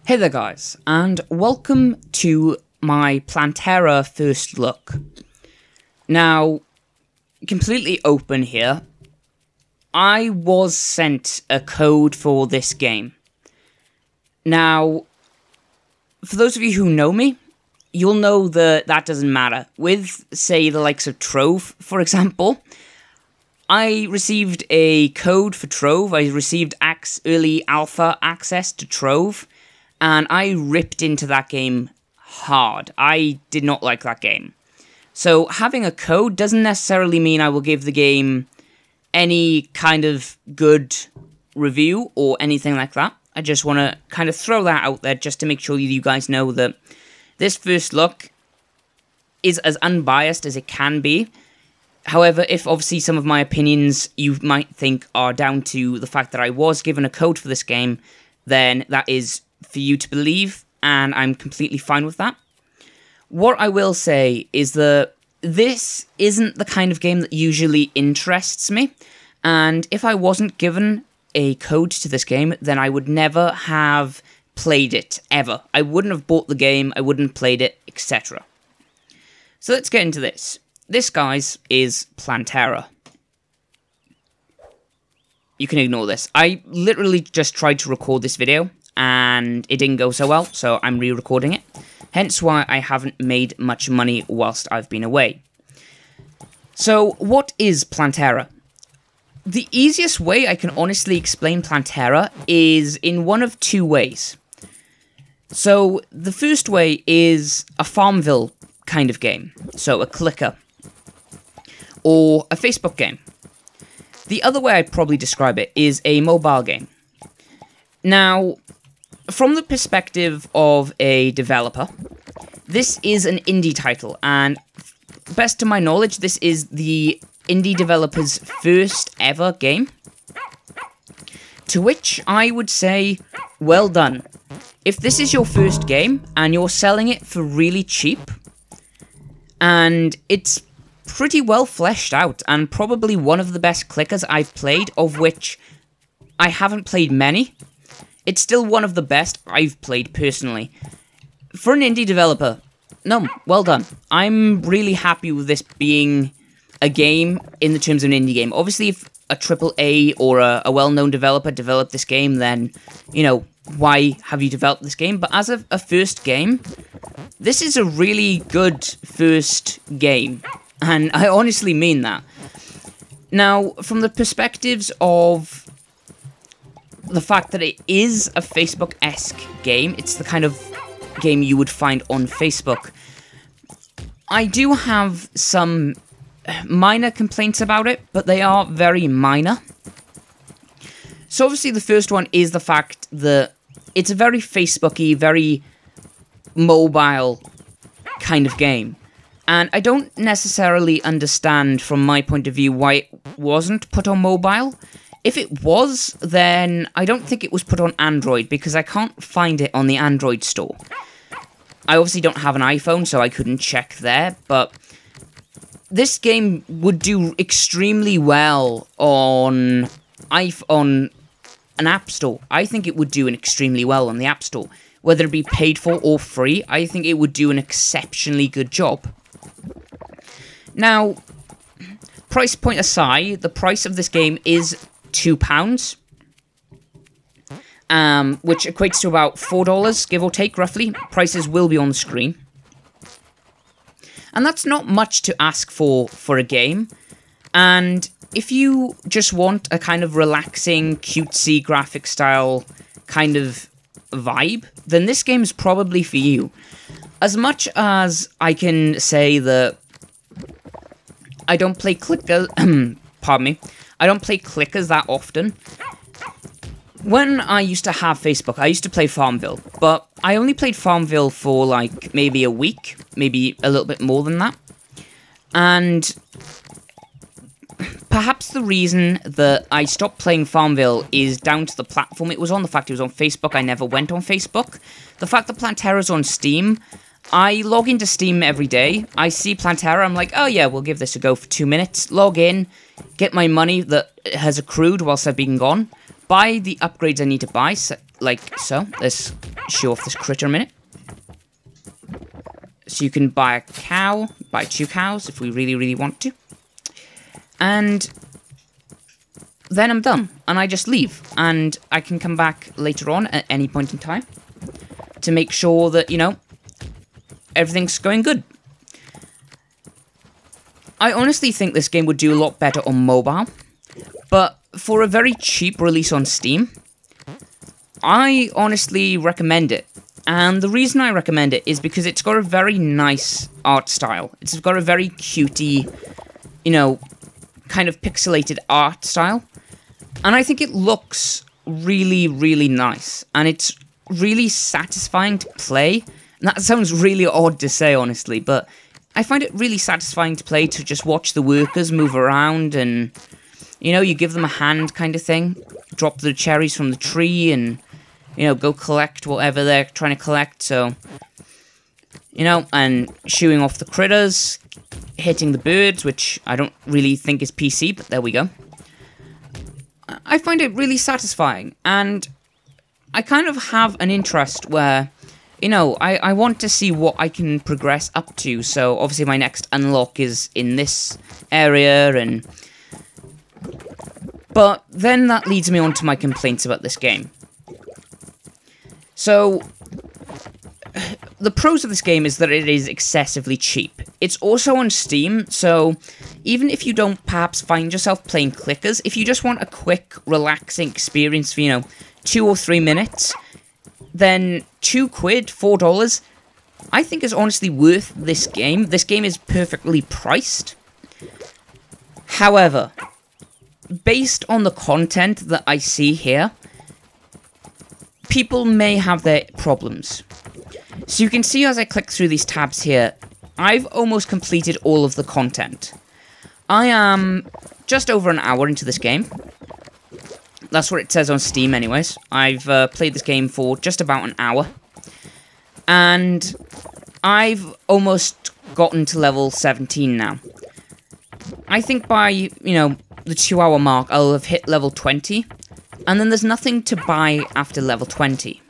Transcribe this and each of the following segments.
Hey there guys, and welcome to my Plantera first look. Now, completely open here, I was sent a code for this game. Now, for those of you who know me, you'll know that that doesn't matter. With, say, the likes of Trove, for example, I received a code for Trove, I received early alpha access to Trove, and I ripped into that game hard. I did not like that game. So having a code doesn't necessarily mean I will give the game any kind of good review or anything like that. I just want to kind of throw that out there just to make sure you guys know that this first look is as unbiased as it can be. However, if obviously some of my opinions you might think are down to the fact that I was given a code for this game, then that is for you to believe, and I'm completely fine with that. What I will say is that this isn't the kind of game that usually interests me, and if I wasn't given a code to this game, then I would never have played it, ever. I wouldn't have bought the game, I wouldn't have played it, etc. So let's get into this. This, guys, is Plantera. You can ignore this. I literally just tried to record this video, and it didn't go so well, so I'm re-recording it. Hence why I haven't made much money whilst I've been away. So, what is Plantera? The easiest way I can honestly explain Plantera is in one of two ways. So, the first way is a Farmville kind of game, so a clicker, or a Facebook game. The other way I'd probably describe it is a mobile game. Now, from the perspective of a developer, this is an indie title, and best to my knowledge, this is the indie developer's first ever game. To which I would say, well done. If this is your first game, and you're selling it for really cheap, and it's pretty well fleshed out, and probably one of the best clickers I've played, of which I haven't played many. It's still one of the best I've played personally. For an indie developer, no, well done. I'm really happy with this being a game in the terms of an indie game. Obviously, if a AAA or a well-known developer developed this game, then, you know, why have you developed this game? But as a first game, this is a really good first game. And I honestly mean that. Now, from the perspectives of the fact that it is a Facebook-esque game, it's the kind of game you would find on Facebook, I do have some minor complaints about it, but they are very minor. So obviously the first one is the fact that it's a very Facebook-y, very mobile kind of game. And I don't necessarily understand, from my point of view, why it wasn't put on mobile. If it was, then I don't think it was put on Android, because I can't find it on the Android store. I obviously don't have an iPhone, so I couldn't check there, but this game would do extremely well on an App Store. I think it would do extremely well on the App Store. Whether it be paid for or free, I think it would do an exceptionally good job. Now, price point aside, the price of this game is £2, which equates to about $4, give or take, roughly. Prices will be on the screen. And that's not much to ask for a game. And if you just want a kind of relaxing, cutesy, graphic style kind of vibe, then this game is probably for you. As much as I can say that I don't play clickers, pardon me, I don't play clickers that often. When I used to have Facebook, I used to play Farmville, but I only played Farmville for like maybe a week, maybe a little bit more than that. And perhaps the reason that I stopped playing Farmville is down to the platform it was on, the fact it was on Facebook. I never went on Facebook. The fact that Plantera's on Steam, I log into Steam every day, I see Plantera, I'm like, oh yeah, we'll give this a go for 2 minutes, log in, get my money that has accrued whilst I've been gone, buy the upgrades I need to buy, like so. Let's show off this critter a minute. So you can buy a cow, buy 2 cows if we really, really want to. And then I'm done. And I just leave. And I can come back later on at any point in time to make sure that, you know, everything's going good. I honestly think this game would do a lot better on mobile. But for a very cheap release on Steam, I honestly recommend it. And the reason I recommend it is because it's got a very nice art style. It's got a very cutey, you know, kind of pixelated art style. And I think it looks really, really nice. And it's really satisfying to play. And that sounds really odd to say, honestly, but I find it really satisfying to play, to just watch the workers move around and, you know, you give them a hand kind of thing. Drop the cherries from the tree and, you know, go collect whatever they're trying to collect, so, you know, and shooing off the critters, hitting the birds, which I don't really think is PC, but there we go. I find it really satisfying, and I kind of have an interest where, you know, I want to see what I can progress up to, so obviously my next unlock is in this area, and... But then that leads me on to my complaints about this game. So, the pros of this game is that it is excessively cheap. It's also on Steam, so even if you don't perhaps find yourself playing clickers, if you just want a quick, relaxing experience for, you know, 2 or 3 minutes, then £2, $4, I think is honestly worth this game. This game is perfectly priced. However, based on the content that I see here, people may have their problems. So you can see as I click through these tabs here, I've almost completed all of the content. I am just over an hour into this game. That's what it says on Steam anyways. I've played this game for just about an hour. And I've almost gotten to level 17 now. I think by, you know, the 2-hour mark, I'll have hit level 20. And then there's nothing to buy after level 20.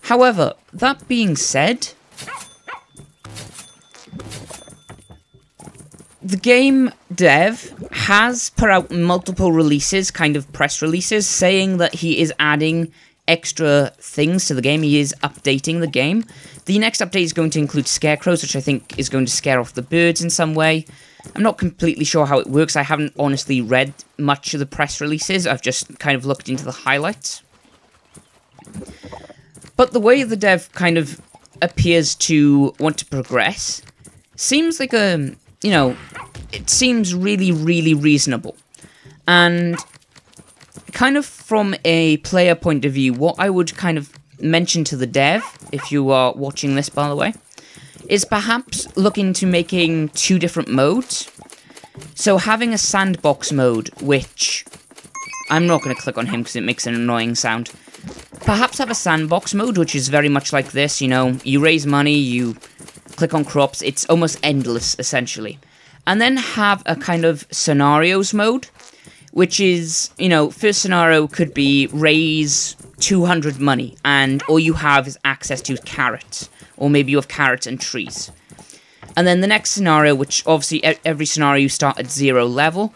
However, that being said, the game dev has put out multiple releases, kind of press releases, saying that he is adding extra things to the game. He is updating the game. The next update is going to include scarecrows, which I think is going to scare off the birds in some way. I'm not completely sure how it works. I haven't honestly read much of the press releases. I've just kind of looked into the highlights. But the way the dev kind of appears to want to progress seems like a, you know, it seems really, really reasonable. And kind of from a player point of view, what I would kind of mention to the dev, if you are watching this, by the way, is perhaps look into making 2 different modes. So having a sandbox mode, which I'm not going to click on him because it makes an annoying sound. Perhaps have a sandbox mode, which is very much like this, you know, you raise money, you click on crops, it's almost endless, essentially. And then have a kind of scenarios mode, which is, you know, first scenario could be raise 200 money, and all you have is access to carrots. Or maybe you have carrots and trees. And then the next scenario, which obviously every scenario you start at 0 level.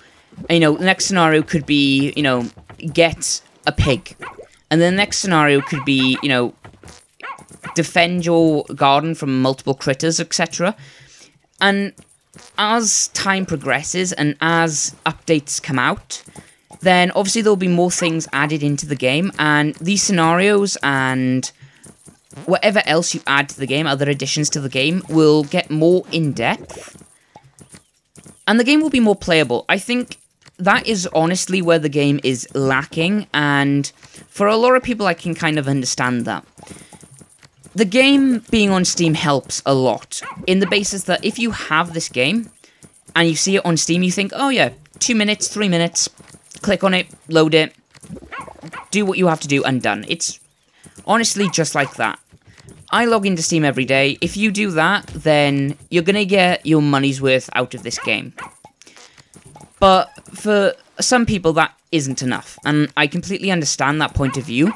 You know, the next scenario could be, you know, get a pig. And then the next scenario could be, you know, defend your garden from multiple critters, etc. And as time progresses and as updates come out, then obviously there'll be more things added into the game. And these scenarios and whatever else you add to the game, other additions to the game, will get more in-depth. And the game will be more playable. I think that is honestly where the game is lacking, and for a lot of people I can kind of understand that. The game being on Steam helps a lot, in the basis that if you have this game, and you see it on Steam, you think, oh yeah, 2 minutes, 3 minutes, click on it, load it, do what you have to do, and done. It's honestly just like that. I log into Steam every day. If you do that, then you're going to get your money's worth out of this game. But for some people, that isn't enough. And I completely understand that point of view.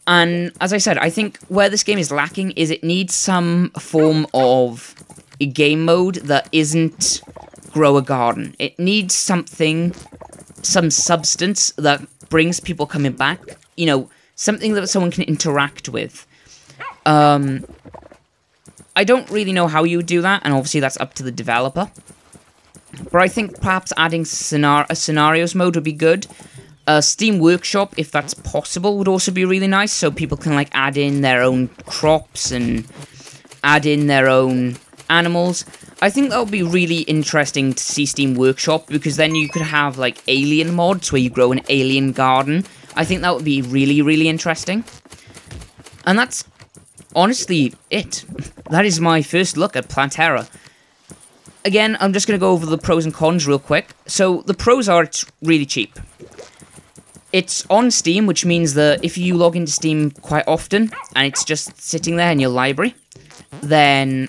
And as I said, I think where this game is lacking is it needs some form of a game mode that isn't grow a garden. It needs something, some substance that brings people coming back. You know, something that someone can interact with. I don't really know how you would do that, and obviously that's up to the developer. But I think perhaps adding a scenarios mode would be good. Steam Workshop, if that's possible, would also be really nice, so people can like add in their own crops and add in their own animals. I think that would be really interesting to see Steam Workshop, because then you could have like alien mods where you grow an alien garden. I think that would be really, really interesting. And that's honestly it. That is my first look at Plantera. Again, I'm just going to go over the pros and cons real quick. So the pros are it's really cheap. It's on Steam, which means that if you log into Steam quite often, and it's just sitting there in your library, then,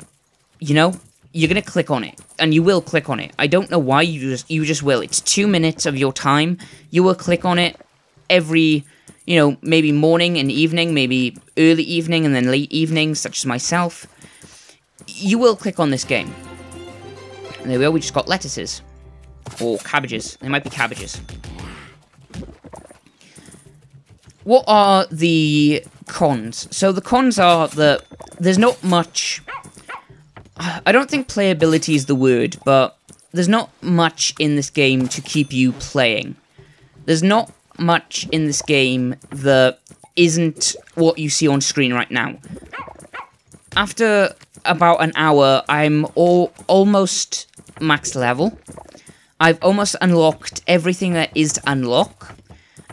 you know, you're going to click on it. And you will click on it. I don't know why, you just will. It's 2 minutes of your time. You will click on it every, you know, maybe morning and evening, maybe early evening and then late evening, such as myself. You will click on this game. And there we go, we just got lettuces. Or cabbages. They might be cabbages. What are the cons? So the cons are that there's not much... I don't think playability is the word, but there's not much in this game to keep you playing. There's not much in this game that isn't what you see on screen right now. After about an hour, I'm almost max level. I've almost unlocked everything there is to unlock.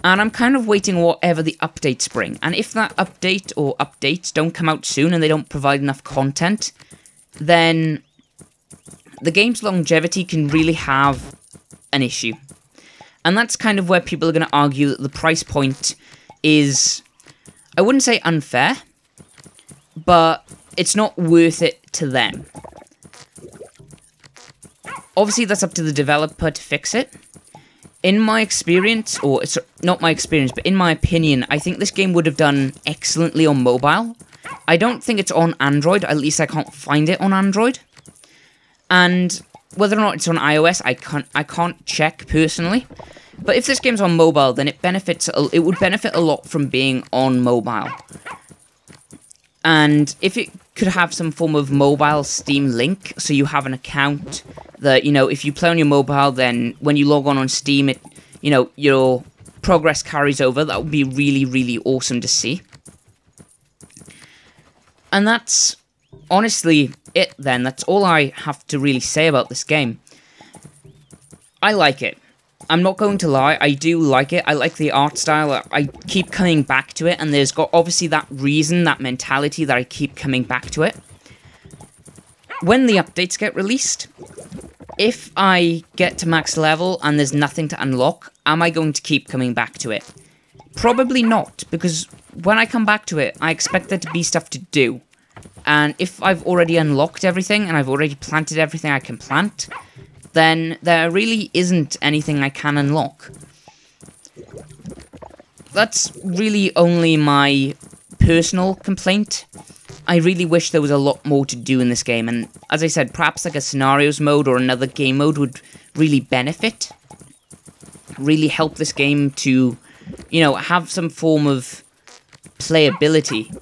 And I'm kind of waiting whatever the updates bring. And if that update or updates don't come out soon and they don't provide enough content, then the game's longevity can really have an issue. And that's kind of where people are going to argue that the price point is, I wouldn't say unfair, but it's not worth it to them. Obviously, that's up to the developer to fix it. In my experience, or it's not my experience, but in my opinion, I think this game would have done excellently on mobile. I don't think it's on Android, at least I can't find it on Android. And whether or not it's on iOS, I can't check personally. But if this game's on mobile, then it would benefit a lot from being on mobile. And if it could have some form of mobile Steam link, so you have an account that, you know, if you play on your mobile, then when you log on Steam, it, you know, your progress carries over. That would be really, really awesome to see. And that's honestly it then. That's all I have to really say about this game. I like it. I'm not going to lie, I do like it. I like the art style. I keep coming back to it, and there's got obviously that reason, that mentality that I keep coming back to it. When the updates get released, if I get to max level and there's nothing to unlock, am I going to keep coming back to it? Probably not, because when I come back to it, I expect there to be stuff to do. And if I've already unlocked everything, and I've already planted everything I can plant, then there really isn't anything I can unlock. That's really only my personal complaint. I really wish there was a lot more to do in this game, and as I said, perhaps like a scenarios mode or another game mode would really benefit. Really help this game to, you know, have some form of playability.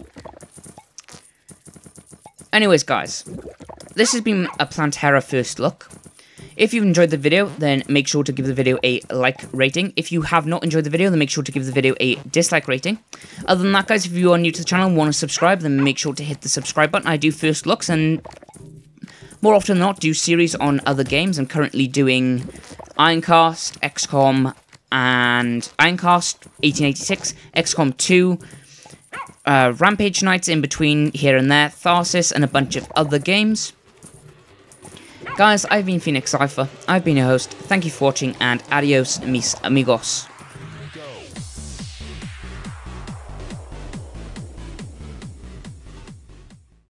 Anyways, guys, this has been a Plantera first look. If you've enjoyed the video, then make sure to give the video a like rating. If you have not enjoyed the video, then make sure to give the video a dislike rating. Other than that, guys, if you are new to the channel and want to subscribe, then make sure to hit the subscribe button. I do first looks, and more often than not, do series on other games. I'm currently doing Ironcast, XCOM, and Ironcast 1886, XCOM 2, Rampage Nights in between here and there, Tharsis, and a bunch of other games. Guys, I've been Phoenix Cypher, I've been your host, thank you for watching, and adios mis amigos.